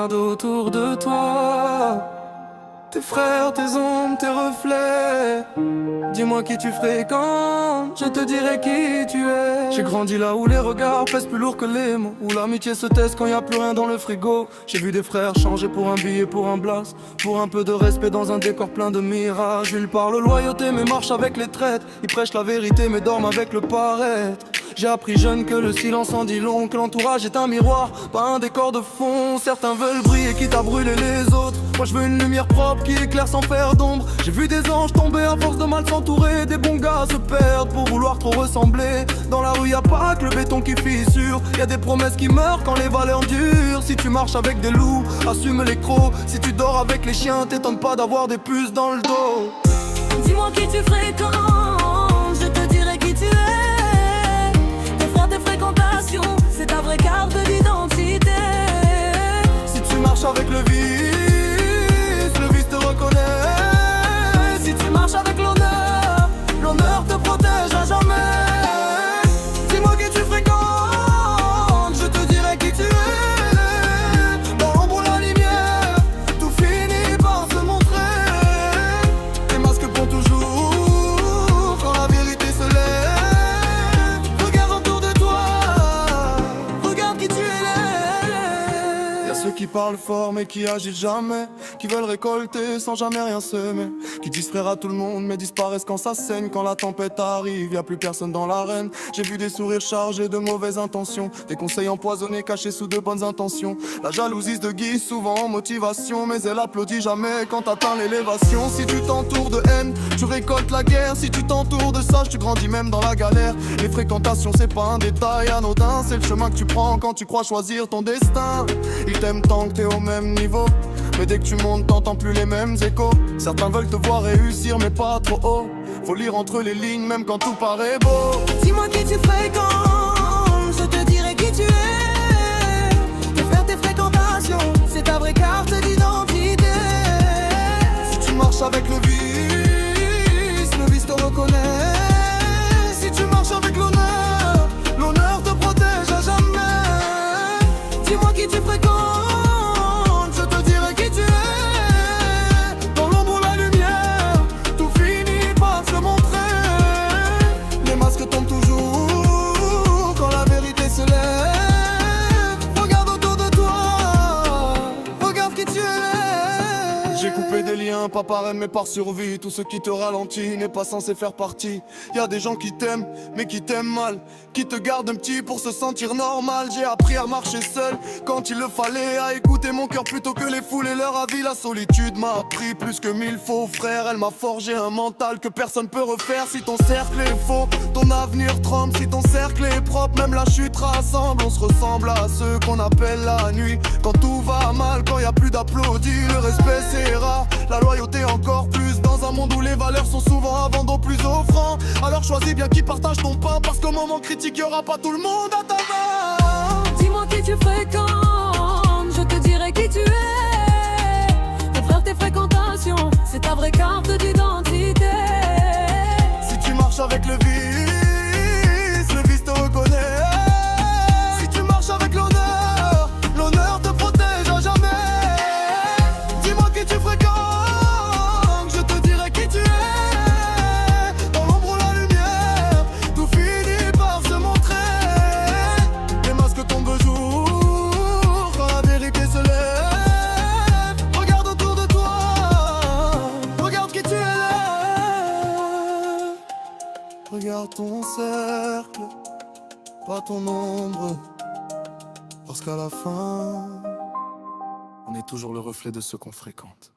Regarde autour de toi, tes frères, tes ombres, tes reflets. Dis-moi qui tu fréquentes, je te dirai qui tu es. J'ai grandi là où les regards pèsent plus lourd que les mots, où l'amitié se teste quand y a plus rien dans le frigo. J'ai vu des frères changer pour un billet, pour un blast, pour un peu de respect dans un décor plein de mirages. Ils parlent loyauté mais marchent avec les traites. Ils prêchent la vérité mais dorment avec le paraître. J'ai appris jeune que le silence en dit long, que l'entourage est un miroir, pas un décor de fond. Certains veulent briller quitte à brûler les autres. Moi je veux une lumière propre qui éclaire sans faire d'ombre. J'ai vu des anges tomber à force de mal s'entourer, des bons gars se perdre pour vouloir trop ressembler. Dans la rue y a pas que le béton qui fissure, y a des promesses qui meurent quand les valeurs durent. Si tu marches avec des loups, assume les crocs. Si tu dors avec les chiens, t'étonne pas d'avoir des puces dans le dos. Dis-moi qui tu fréquentes, je te dirai qui tu es. Tes frères, tes fréquentations, c'est ta vraie carte d'identité. Si tu marches avec le vice te reconnaît. Si tu marches avec l'honneur, l'honneur te protège à jamais. Dis-moi qui tu fréquentes, je te dirai qui tu es. Dans l'ombre ou la lumière, tout finit par se montrer. Les masques pour toujours, quand la vérité se lève. Regarde autour de toi, regarde qui tu es. Y'a ceux qui parlent fort mais qui agissent jamais, qui veulent récolter sans jamais rien semer, qui disent frère à tout le monde mais disparaissent quand ça saigne. Quand la tempête arrive, y a plus personne dans l'arène. J'ai vu des sourires chargés de mauvaises intentions, des conseils empoisonnés cachés sous de bonnes intentions. La jalousie se déguise souvent en motivation, mais elle applaudit jamais quand t'atteins l'élévation. Si tu t'entoures de haine, tu récoltes la guerre. Si tu t'entoures de sage, tu grandis même dans la galère. Les fréquentations c'est pas un détail anodin, c'est le chemin que tu prends quand tu crois choisir ton destin. Ils t'aiment tant que t'es au même niveau, mais dès que tu montes, t'entends plus les mêmes échos. Certains veulent te voir réussir, mais pas trop haut. Faut lire entre les lignes, même quand tout paraît beau. Dis-moi qui tu fréquentes, je te dirai qui tu es. Tes frères, tes fréquentations, c'est ta vraie carte d'identité. Si tu marches avec le vice te reconnaît. Si tu marches avec l'honneur, l'honneur te protège à jamais. Dis-moi qui tu fréquentes, j'ai coupé des liens, pas par haine mais par survie. Tout ce qui te ralentit n'est pas censé faire partie. Y a des gens qui t'aiment, mais qui t'aiment mal, qui te gardent un petit pour se sentir normal. J'ai appris à marcher seul quand il le fallait, à écouter mon cœur plutôt que les foules et leur avis. La solitude m'a appris plus que 1000 faux frères. Elle m'a forgé un mental que personne peut refaire. Si ton cercle est faux, ton avenir tremble. Si ton cercle est propre, même la chute rassemble. On se ressemble à ceux qu'on appelle la nuit. Quand tout va mal, quand y a plus d'applaudis, le respect c'est rare, la loyauté encore plus. Dans un monde où les valeurs sont souvent à vendre au plus offrant, alors choisis bien qui partage ton pain, parce qu'au moment critique y'aura pas tout le monde à ta main. Dis-moi qui tu fréquentes, je te dirai qui tu es. Tes frères, tes fréquentations, c'est ta vraie carte d'identité. Si tu marches avec le vice te reconnaît. Si tu marches avec l'honneur, l'honneur te protège à jamais. Dis-moi qui tu fréquentes, je te dirai qui tu es. Dans l'ombre ou la lumière, tout finit par se montrer. Les masques tombent au jour, quand la vérité se lève. Regarde autour de toi, regarde qui tu es. Regarde ton cercle, pas ton ombre, parce qu'à la fin, on est toujours le reflet de ceux qu'on fréquente.